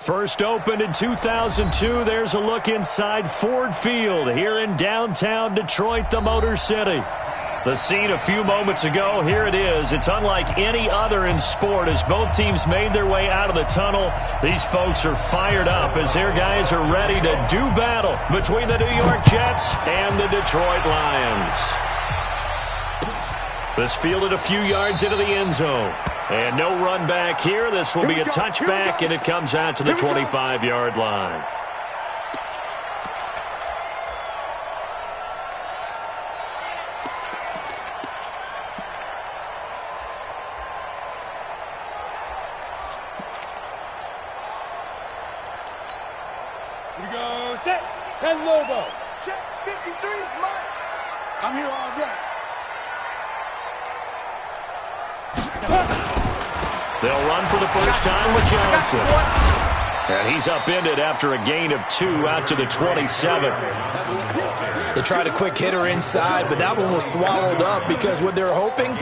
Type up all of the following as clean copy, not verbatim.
First opened in 2002, there's a look inside Ford Field here in downtown Detroit, the Motor City. The scene a few moments ago, here it is. It's unlike any other in sport as both teams made their way out of the tunnel. These folks are fired up as their guys are ready to do battle between the New York Jets and the Detroit Lions. This fielded a few yards into the end zone. And no run back here. This will be a touchback, and it comes out to the 25-yard line. Here we go. Set. 10 Lobo. Check. 53 is mine. I'm here all day. They'll run for the first time with Johnson. And he's upended after a gain of 2 out to the 27. They tried a quick hitter inside, but that one was swallowed up because what they're hoping,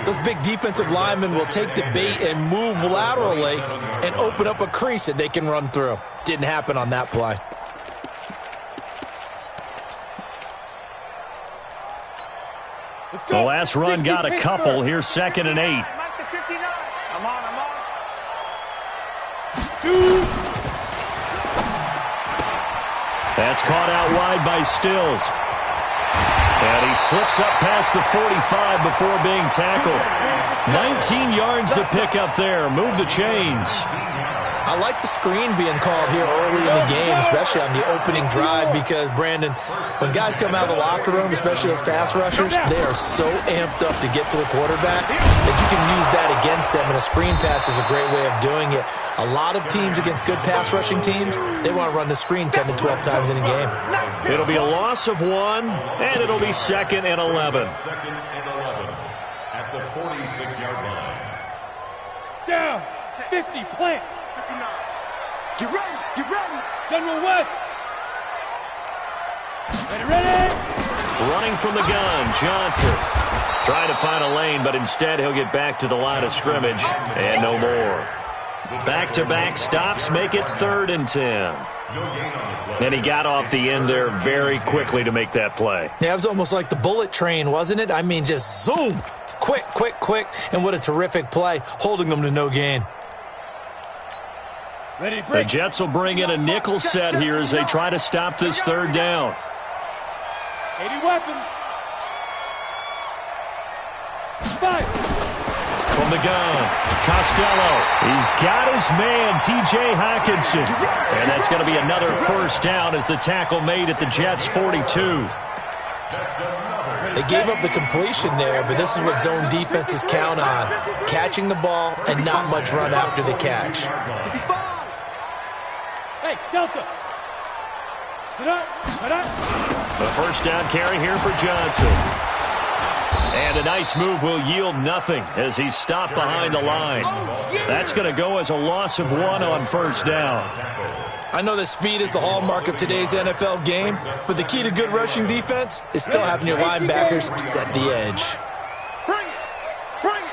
those big defensive linemen will take the bait and move laterally and open up a crease that they can run through. Didn't happen on that play. The last run got a couple. Here's 2nd and 8. That's caught out wide by Stills. And he slips up past the 45 before being tackled. 19 yards to pick up there. Move the chains. I like the screen being called here early in the game, especially on the opening drive, because, Brandon, when guys come out of the locker room, especially as pass rushers, they are so amped up to get to the quarterback that you can use that against them, and a screen pass is a great way of doing it. A lot of teams against good pass rushing teams, they want to run the screen 10 to 12 times in a game. It'll be a loss of 1, and it'll be 2nd and 11. Second and 11 at the 46-yard line. Down. 50. Plant. 59. Get ready. Get ready. General West. Ready. Running from the gun, Johnson. Trying to find a lane, but instead he'll get back to the line of scrimmage, and no more. Back-to-back stops make it 3rd and 10. And he got off the end there very quickly to make that play. Yeah, it was almost like the bullet train, wasn't it? I mean, just zoom. Quick, quick, quick. And what a terrific play, holding them to no gain. The Jets will bring in a nickel set here as they try to stop this 3rd down. 80 weapons. 5. From the gun, Costello. He's got his man, T.J. Hawkinson. And that's going to be another first down as the tackle made at the Jets' 42. They gave up the completion there, but this is what zone defenses count on. Catching the ball and not much run after the catch. Hey, Delta. The first down carry here for Johnson. And a nice move will yield nothing as he's stopped behind the line. That's going to go as a loss of 1 on first down. I know that speed is the hallmark of today's NFL game, but the key to good rushing defense is still having your linebackers set the edge. Bring it. Bring it.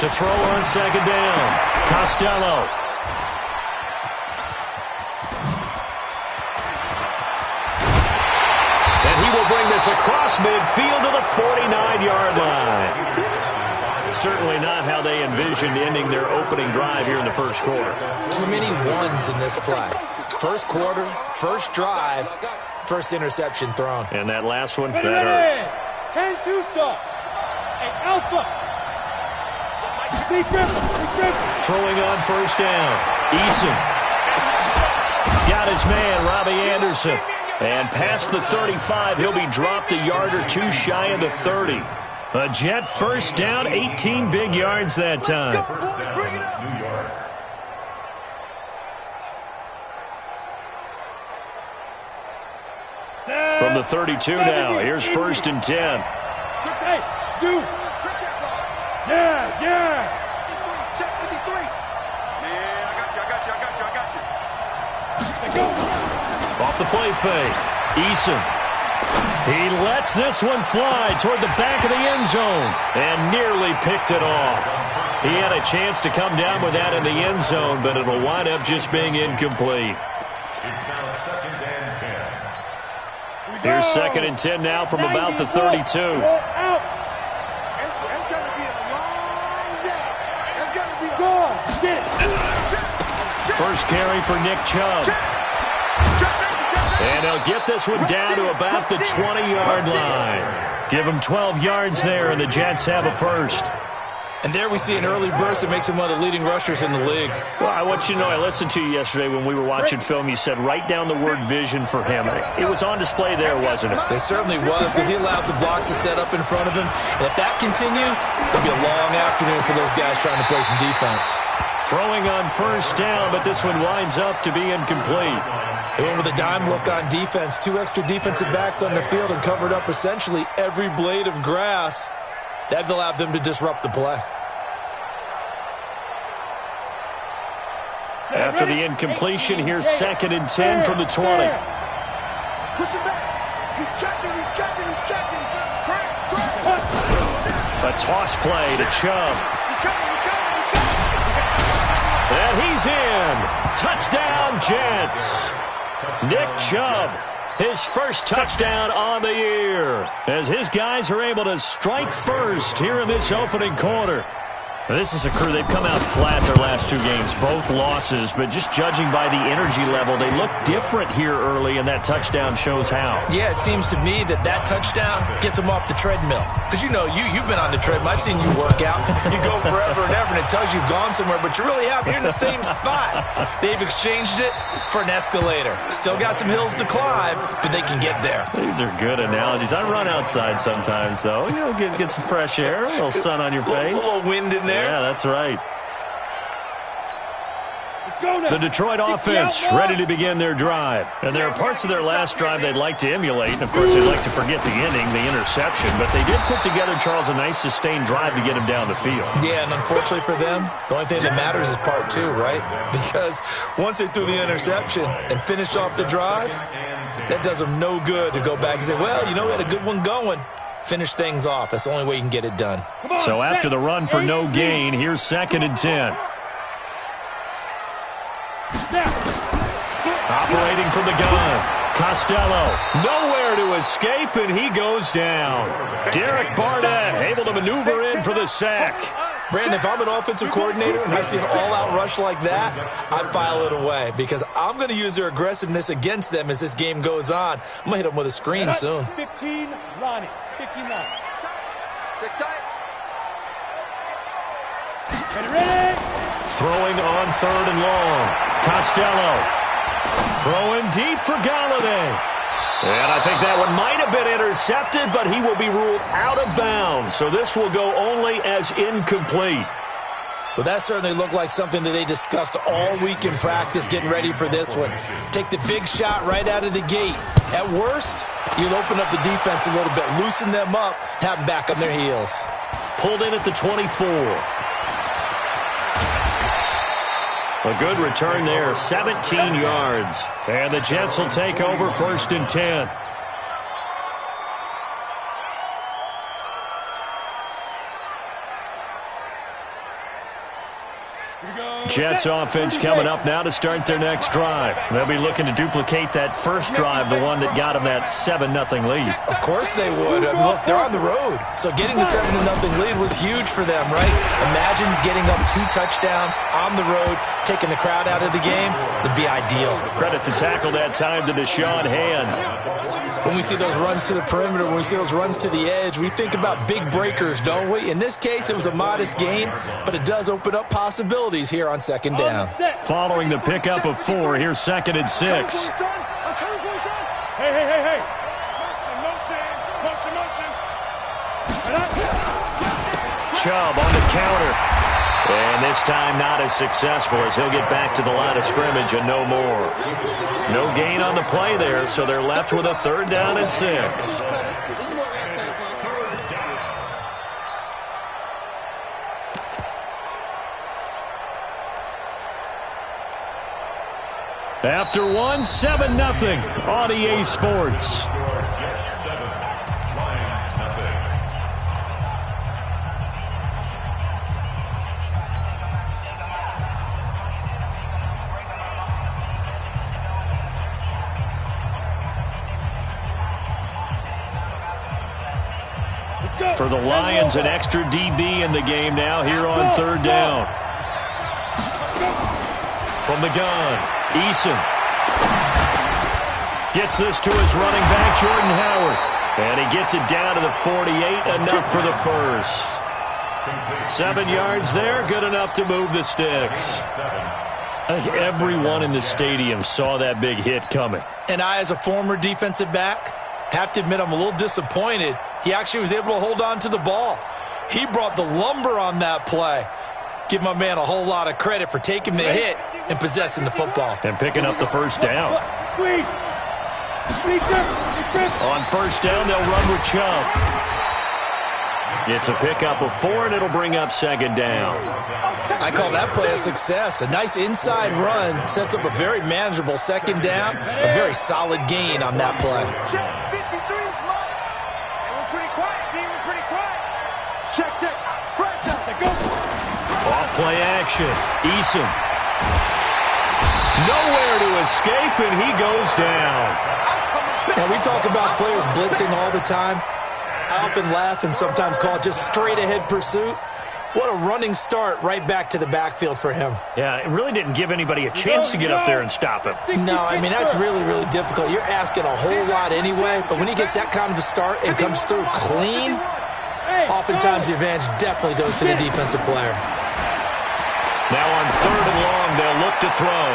To throw on 2nd down, Costello. And he will bring this across midfield to the 49-yard line. Certainly not how they envisioned ending their opening drive here in the first quarter. Too many ones in this play. First quarter, first drive, first interception thrown. And that last one, that hurts. 10-2 stop. Hey, Alpha. Throwing on first down. Eason. Got his man, Robbie Anderson. And past the 35, he'll be dropped a yard or 2 shy of the 30. A Jet first down, 18 big yards that time. From the 32 now, here's 1st and 10. Hey, dude. Yeah. Check 53. Man, I got you. Off the play fake. Eason. He lets this one fly toward the back of the end zone and nearly picked it off. He had a chance to come down with that in the end zone, but it'll wind up just being incomplete. It's now 2nd and 10. Here's 2nd and 10 now from about the 32. It's going to be a long day. It's going to be a long day. First carry for Nick Chubb. And they'll get this one down to about the 20-yard line. Give them 12 yards there, and the Jets have a first. And there we see an early burst that makes him one of the leading rushers in the league. Well, I want you to know, I listened to you yesterday when we were watching film. You said write down the word vision for him. It was on display there, wasn't it? It certainly was, because he allows the blocks to set up in front of him. And if that continues, it'll be a long afternoon for those guys trying to play some defense. Throwing on first down, but this one winds up to be incomplete. They went with a dime look on defense. 2 extra defensive backs on the field and covered up essentially every blade of grass. That allowed them to disrupt the play. After the incompletion, here's 2nd and 10 from the 20. Push him back. He's checking. A toss play to Chubb. And he's in. Touchdown, Jets. Nick Chubb, his first touchdown on the year, as his guys are able to strike first here in this opening quarter. This is a crew, they've come out flat their last 2 games, both losses, but just judging by the energy level, they look different here early, and that touchdown shows how. Yeah, it seems to me that touchdown gets them off the treadmill. Because, you know, you've been on the treadmill. I've seen you work out. You go forever and ever, and it tells you you've gone somewhere, but you really have. You're in the same spot. They've exchanged it for an escalator. Still got some hills to climb, but they can get there. These are good analogies. I run outside sometimes, though. You know, get some fresh air, a little sun on your face. A little wind in there. Yeah, that's right. The Detroit offense ready to begin their drive. And there are parts of their last drive they'd like to emulate. And, of course, they'd like to forget the ending, the interception. But they did put together, Charles, a nice sustained drive to get him down the field. Yeah, and unfortunately for them, the only thing that matters is part 2, right? Because once they threw the interception and finished off the drive, that does them no good to go back and say, well, you know, we had a good one going. Finish things off. That's the only way you can get it done. So after the run for no gain, here's 2nd and 10. Operating from the gun, Costello, nowhere to escape, and he goes down. Derek Barnett able to maneuver in for the sack. Brandon, if I'm an offensive coordinator and I see an all-out rush like that, I file it away because I'm going to use their aggressiveness against them as this game goes on. I'm going to hit them with a screen soon. 15 Lonnie. 15 Lonnie. Check tight. Ready? Throwing on 3rd and long. Costello. Throwing deep for Galladay. And I think that one might have been intercepted, but he will be ruled out of bounds. So this will go only as incomplete. Well, that certainly looked like something that they discussed all week in practice getting ready for this one. Take the big shot right out of the gate. At worst, you'll open up the defense a little bit, loosen them up, have them back on their heels. Pulled in at the 24. A good return there, 17 yards. And the Jets will take over 1st and 10. Jets offense coming up now to start their next drive. They'll be looking to duplicate that first drive, the one that got them that 7-0 lead. Of course they would. Look, they're on the road. So getting the 7-0 lead was huge for them, right? Imagine getting up 2 touchdowns on the road, taking the crowd out of the game. That'd be ideal. Credit the tackle that time to Deshaun Hand. When we see those runs to the perimeter, when we see those runs to the edge, we think about big breakers, don't we? In this case, it was a modest gain, but it does open up possibilities here on 2nd down. Following the pickup of 4, here's 2nd and 6. Hey. Motion. Chubb on the counter. And this time not as successful as he'll get back to the line of scrimmage and no more. No gain on the play there, so they're left with a 3rd down and 6. After 1, 7-0 on EA Sports. For the Lions, an extra DB in the game now here on third down. From the gun, Eason gets this to his running back, Jordan Howard. And he gets it down to the 48, enough for the first. 7 yards there, good enough to move the sticks. I think everyone in the stadium saw that big hit coming. And I, as a former defensive back, have to admit I'm a little disappointed. He actually was able to hold on to the ball. He brought the lumber on that play. Give my man a whole lot of credit for taking the hit and possessing the football. And picking up the first down. On first down, they'll run with Chubb. It's a pickup of 4, and it'll bring up second down. I call that play a success. A nice inside run sets up a very manageable second down. A very solid gain on that play. Check, 53 is mine. Hey, we're pretty quiet, team. We're pretty quiet. Check, check. Right out. Go. Off play action. Eason. Nowhere to escape, and he goes down. Now, we talk about players blitzing all the time. I often laugh and sometimes call it just straight-ahead pursuit. What a running start right back to the backfield for him. Yeah, it really didn't give anybody a chance to get up there and stop him. No, I mean, that's really, really difficult. You're asking a whole lot anyway, but when he gets that kind of a start and comes through clean, oftentimes the advantage definitely goes to the defensive player. Now on third and long, they'll look to throw.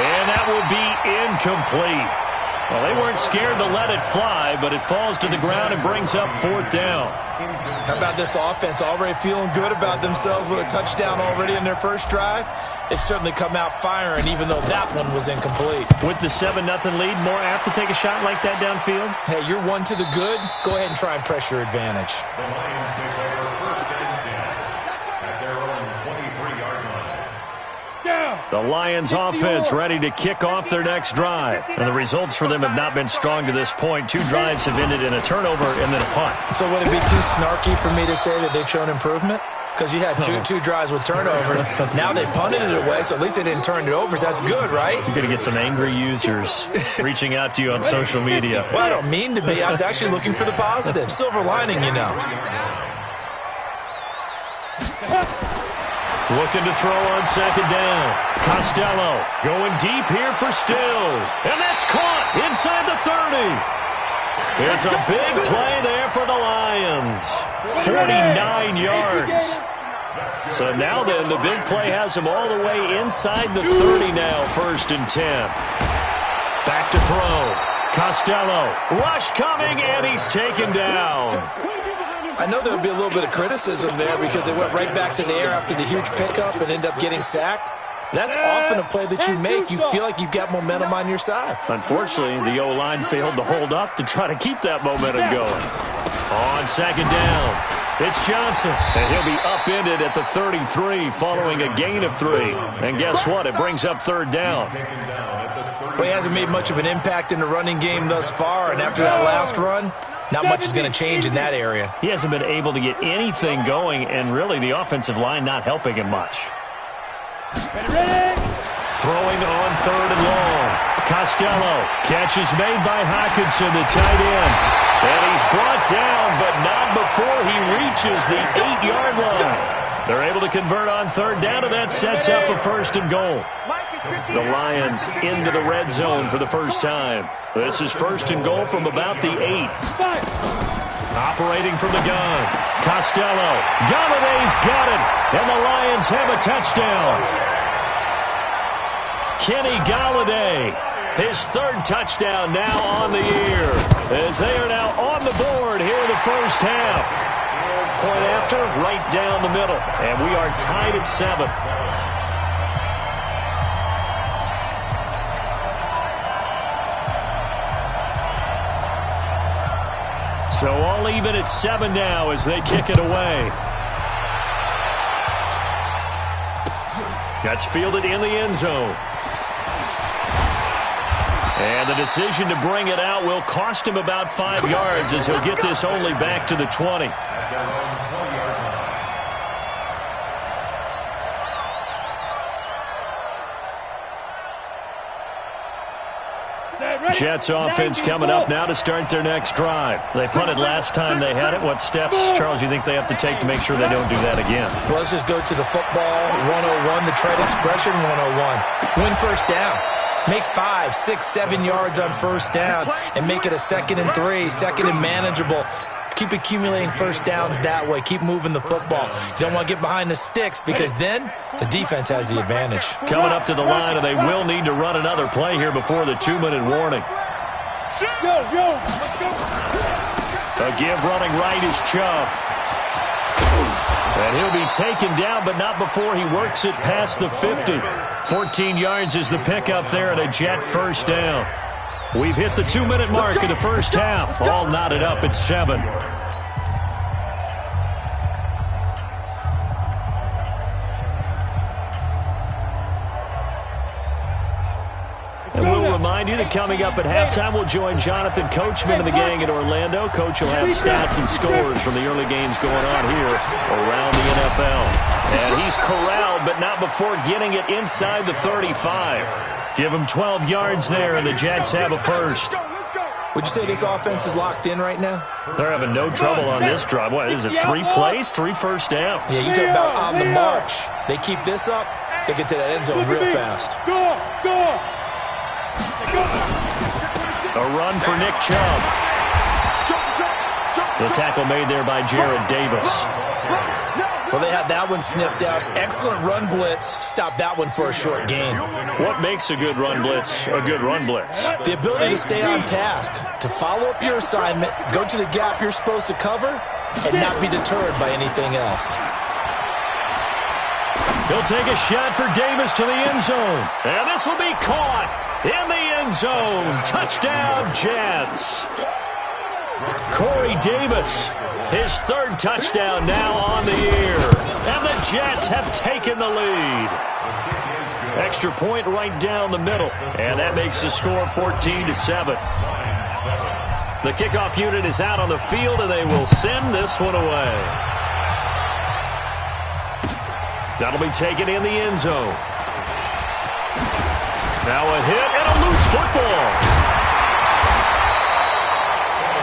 And that will be incomplete. Well, they weren't scared to let it fly, but it falls to the ground and brings up fourth down. How about this offense already feeling good about themselves with a touchdown already in their first drive? They've certainly come out firing, even though that one was incomplete. With the 7-0 lead, more apt to take a shot like that downfield? Hey, you're one to the good. Go ahead and try and press your advantage. The Lions take over first and 10 at their own 23-yard line. The Lions offense ready to kick off their next drive. And the results for them have not been strong to this point. 2 drives have ended in a turnover and then a punt. So would it be too snarky for me to say that they've shown improvement? Because you had two drives with turnovers. Now they punted it away, so at least they didn't turn it over. So that's good, right? You're going to get some angry users reaching out to you on social media. Well, I don't mean to be. I was actually looking for the positive. Silver lining, you know. Looking to throw on second down. Costello going deep here for Stills. And that's caught inside the 30. It's a big play there for the Lions. 49 yards. So now then, the big play has him all the way inside the 30 now, first and 10. Back to throw. Costello. Rush coming, and he's taken down. I know there would be a little bit of criticism there because they went right back to the air after the huge pickup and ended up getting sacked. That's often a play that you make. You feel like you've got momentum on your side. Unfortunately, the O-line failed to hold up to try to keep that momentum going. On second down, it's Johnson. And he'll be upended at the 33 following a gain of 3. And guess what? It brings up third down. Well, he hasn't made much of an impact in the running game thus far. And after that last run, not much is going to change in that area. He hasn't been able to get anything going, and really the offensive line not helping him much. Throwing on third and long. Costello. Catch is made by Hockenson, the tight end. And he's brought down, but not before he reaches the 8-yard line. They're able to convert on third down, and that sets up a first and goal. The Lions into the red zone for the first time. This is first and goal from about the 8. Operating from the gun. Costello. Galladay's got it. And the Lions have a touchdown. Kenny Galladay. His 3rd touchdown now on the year. As they are now on the board here in the first half. Point after, right down the middle. And we are tied at 7. So all even at 7 now as they kick it away. That's fielded in the end zone. And the decision to bring it out will cost him about 5 yards as he'll get this only back to the 20. Jets offense coming up now to start their next drive. They punted last time they had it. What steps, Charles, you think they have to take to make sure they don't do that again? Well, let's just go to the football 101, the trade expression 101. Win first down. Make 5, 6, 7 yards on first down and make it a 2nd and 3, 2nd and manageable. Keep accumulating first downs that way. Keep moving the football. You don't want to get behind the sticks because then the defense has the advantage. Coming up to the line, and they will need to run another play here before the 2-minute warning. A give running right is Chubb. And he'll be taken down, but not before he works it past the 50. 14 yards is the pickup there and a Jet first down. We've hit the 2-minute mark in the first half. All knotted up at 7. And we'll remind you that coming up at halftime, we'll join Jonathan Coachman and the gang in Orlando. Coach will have stats and scores from the early games going on here around the NFL. And he's corralled, but not before getting it inside the 35. Give him 12 yards there, and the Jets have a first. Would you say this offense is locked in right now? They're having no trouble on this drive. What is it, 3 plays, 3 first downs? Yeah, you talk about on the march. They keep this up, they get to that end zone real fast. A run for Nick Chubb. The tackle made there by Jared Davis. Well, they had that one sniffed out. Excellent run blitz. Stop that one for a short gain. What makes a good run blitz a good run blitz? The ability to stay on task, to follow up your assignment, go to the gap you're supposed to cover, and not be deterred by anything else. He'll take a shot for Davis to the end zone. And this will be caught in the end zone. Touchdown, Jets. Corey Davis, his 3rd touchdown now on the year. And the Jets have taken the lead. Extra point right down the middle. And that makes the score 14-7. The kickoff unit is out on the field, and they will send this one away. That'll be taken in the end zone. Now a hit and a loose football.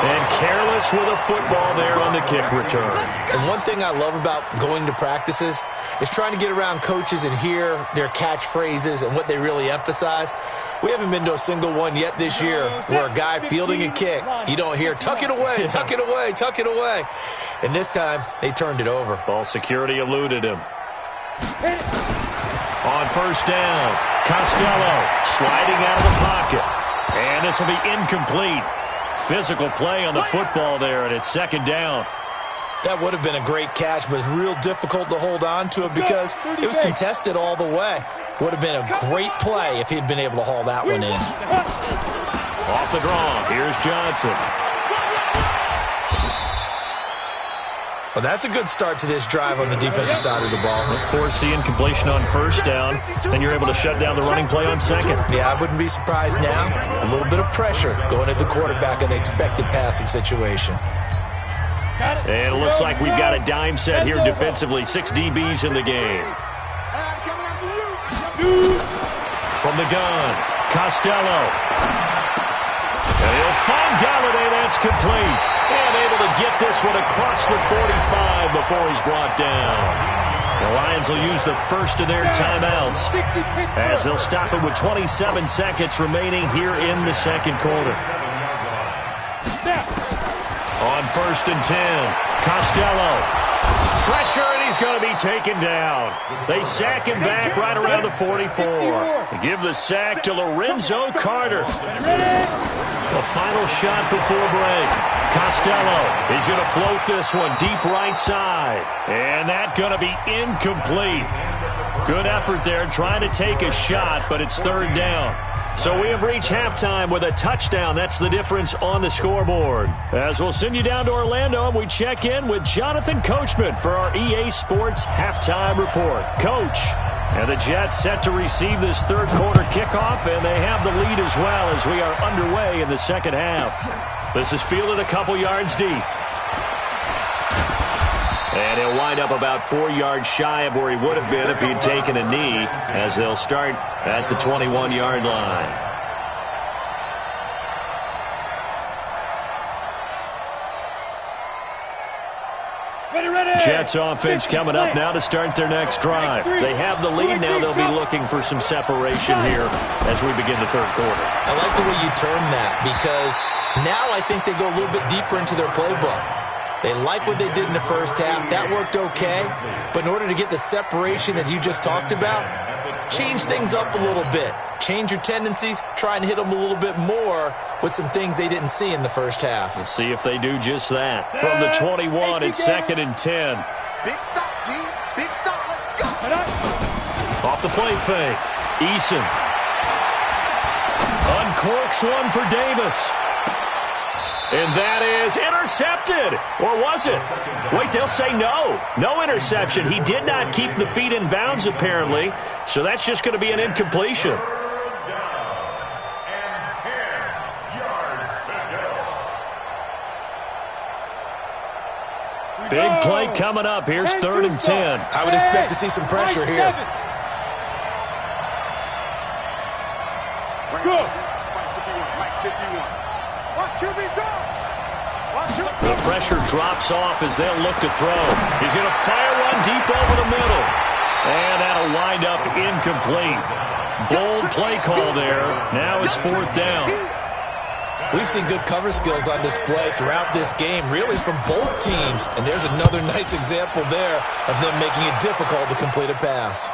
And careless with a football there on the kick return. And one thing I love about going to practices is trying to get around coaches and hear their catchphrases and what they really emphasize. We haven't been to a single one yet this year where a guy fielding a kick, you don't hear, tuck it away, tuck it away, tuck it away. And this time, they turned it over. Ball security eluded him. On first down, Costello sliding out of the pocket. And this will be incomplete. Physical play on the football there, and it's 2nd down. That would have been a great catch, but it's real difficult to hold on to it because it was contested all the way. Would have been a great play if he'd been able to haul that one in. Off the draw, here's Johnson. Well, that's a good start to this drive on the defensive side of the ball. Force the incompletion on first down, then you're able to shut down the running play on 2nd. Yeah, I wouldn't be surprised now. A little bit of pressure going at the quarterback in the expected passing situation. And it looks like we've got a dime set here defensively. 6 DBs in the game. From the gun, Costello. And he'll find Galladay. That's complete. And able to get this one across the 45 before he's brought down. The Lions will use the first of their timeouts as they'll stop it with 27 seconds remaining here in the 2nd quarter. On 1st and 10, Costello. Pressure, and he's going to be taken down. They sack him back right around the 44. They give the sack to Lorenzo Carter. The final shot before break. Costello is going to float this one deep right side. And that's going to be incomplete. Good effort there trying to take a shot, but it's 3rd down. So we have reached halftime with a touchdown. That's the difference on the scoreboard. As we'll send you down to Orlando, and we check in with Jonathan Coachman for our EA Sports Halftime Report. Coach, and the Jets set to receive this 3rd quarter kickoff, and they have the lead as well as we are underway in the 2nd half. This is fielded a couple yards deep. And he'll wind up about 4 yards shy of where he would have been if he had taken a knee, as they'll start at the 21-yard line. Jets offense coming up now to start their next drive. They have the lead now. They'll be looking for some separation here as we begin the third quarter. I like the way you term that because now I think they go a little bit deeper into their playbook. They like what they did in the first half. That worked okay. But in order to get the separation that you just talked about, change things up a little bit. Change your tendencies. Try and hit them a little bit more with some things they didn't see in the first half. We'll see if they do just that. From the 21, it's 2nd and 10. Big stop, G. Big stop. Let's go. Off the play fake. Eason uncorks one for Davis. And that is intercepted. Or was it? Wait, they'll say no. No interception. He did not keep the feet in bounds, apparently. So that's just going to be an incompletion. Big play coming up. Here's 3rd and 10. I would expect to see some pressure here. Go. Mike 51. Watch QB drop. The pressure drops off as they'll look to throw. He's going to fire one deep over the middle. And that'll wind up incomplete. Bold play call there. Now it's 4th down. We've seen good cover skills on display throughout this game, really from both teams. And there's another nice example there of them making it difficult to complete a pass.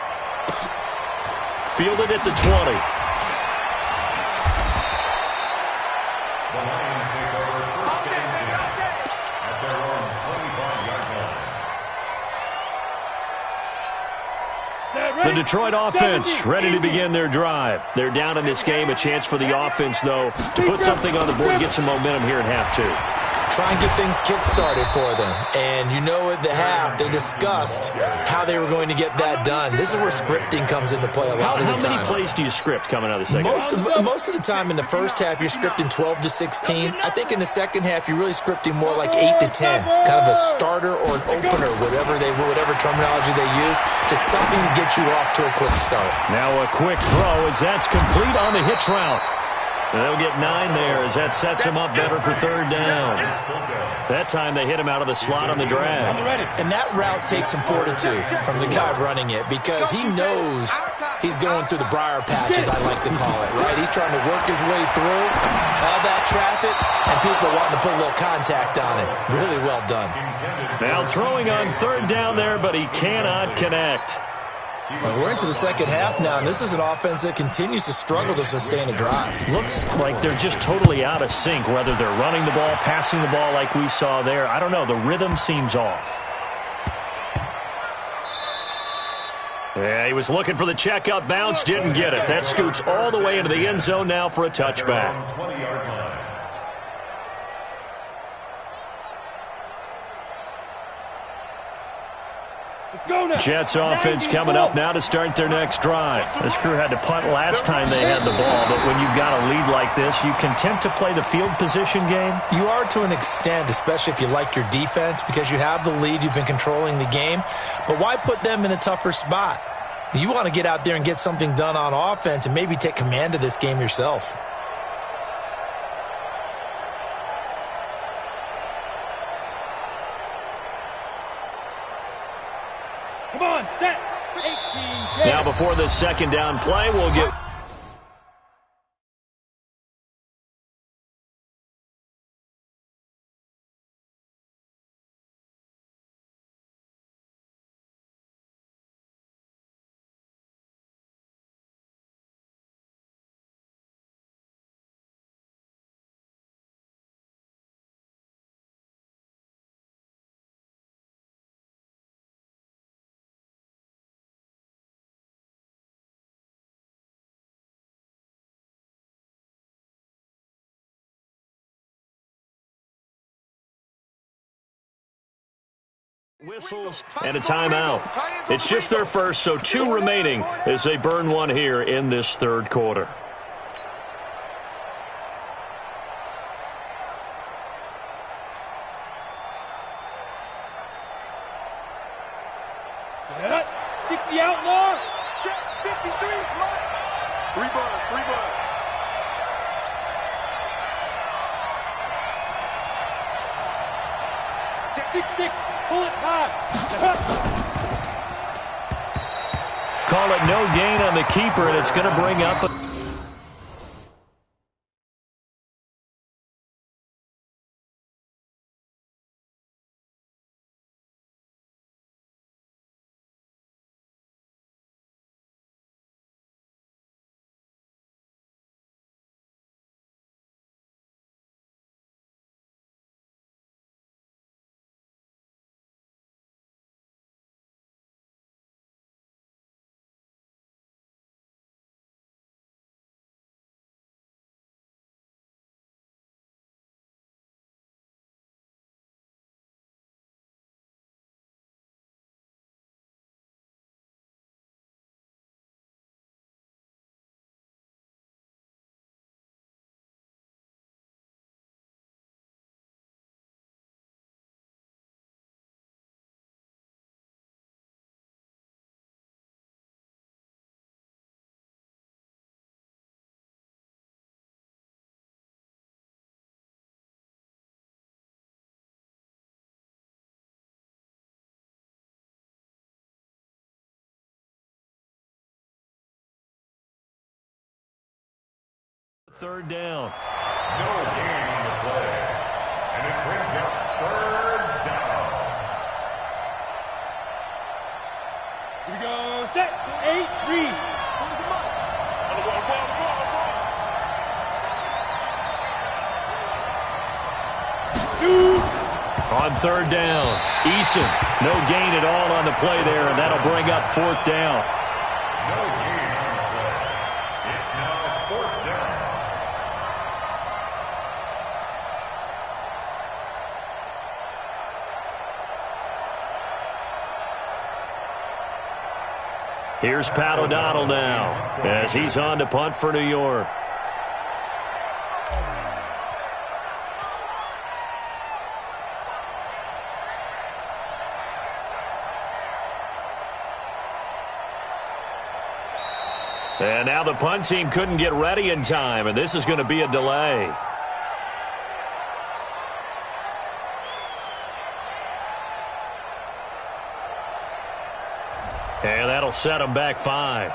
Fielded at the 20. The Detroit offense ready to begin their drive. They're down in this game. A chance for the offense, though, to put something on the board, get some momentum here in half 2. Try and get things kick-started for them. And you know at the half, they discussed how they were going to get that done. This is where scripting comes into play a lot of the time. How many plays do you script coming out of the second half? Most of the time in the first half, you're scripting 12 to 16. I think in the second half, you're really scripting more like 8 to 10. Kind of a starter or an opener, whatever terminology they use, just something to get you off to a quick start. Now a quick throw as that's complete on the hitch route. And they'll get 9 there as that sets him up better for 3rd down. That time they hit him out of the slot on the drag. And that route takes some fortitude from the guy running it because he knows he's going through the briar patch, as I like to call it, right? He's trying to work his way through all that traffic and people wanting to put a little contact on it. Really well done. Now throwing on 3rd down there, but he cannot connect. Well, we're into the second half now, and this is an offense that continues to struggle to sustain a drive. Looks like they're just totally out of sync, whether they're running the ball, passing the ball like we saw there. I don't know. The rhythm seems off. Yeah, he was looking for the checkup bounce, didn't get it. That scoots all the way into the end zone now for a touchback. 20-yard line. Jets offense coming up now to start their next drive. This crew had to punt last time they had the ball, but when you've got a lead like this, you content to play the field position game? You are to an extent, especially if you like your defense, because you have the lead, you've been controlling the game. But why put them in a tougher spot? You want to get out there and get something done on offense and maybe take command of this game yourself. Come on, set. 18. Now before this 2nd down play, we'll get... whistles and a timeout. It's just their first, so 2 remaining as they burn one here in this 3rd quarter. Set up. 60 outlaw. Check. 53. Mike. 3 bud. 3 bud. 6-6. Pull it back. Call it no gain on the keeper, and it's going to bring up a... Third down. No gain on the play. And it brings up third down. Here we go. Set. 8. Read. Shoot. On third down, Eason, no gain at all on the play there, and that'll bring up fourth down. No gain on the play. It's now fourth down. Here's Pat O'Donnell now as he's on to punt for New York. And now the punt team couldn't get ready in time, and this is going to be a delay. And that'll set them back 5.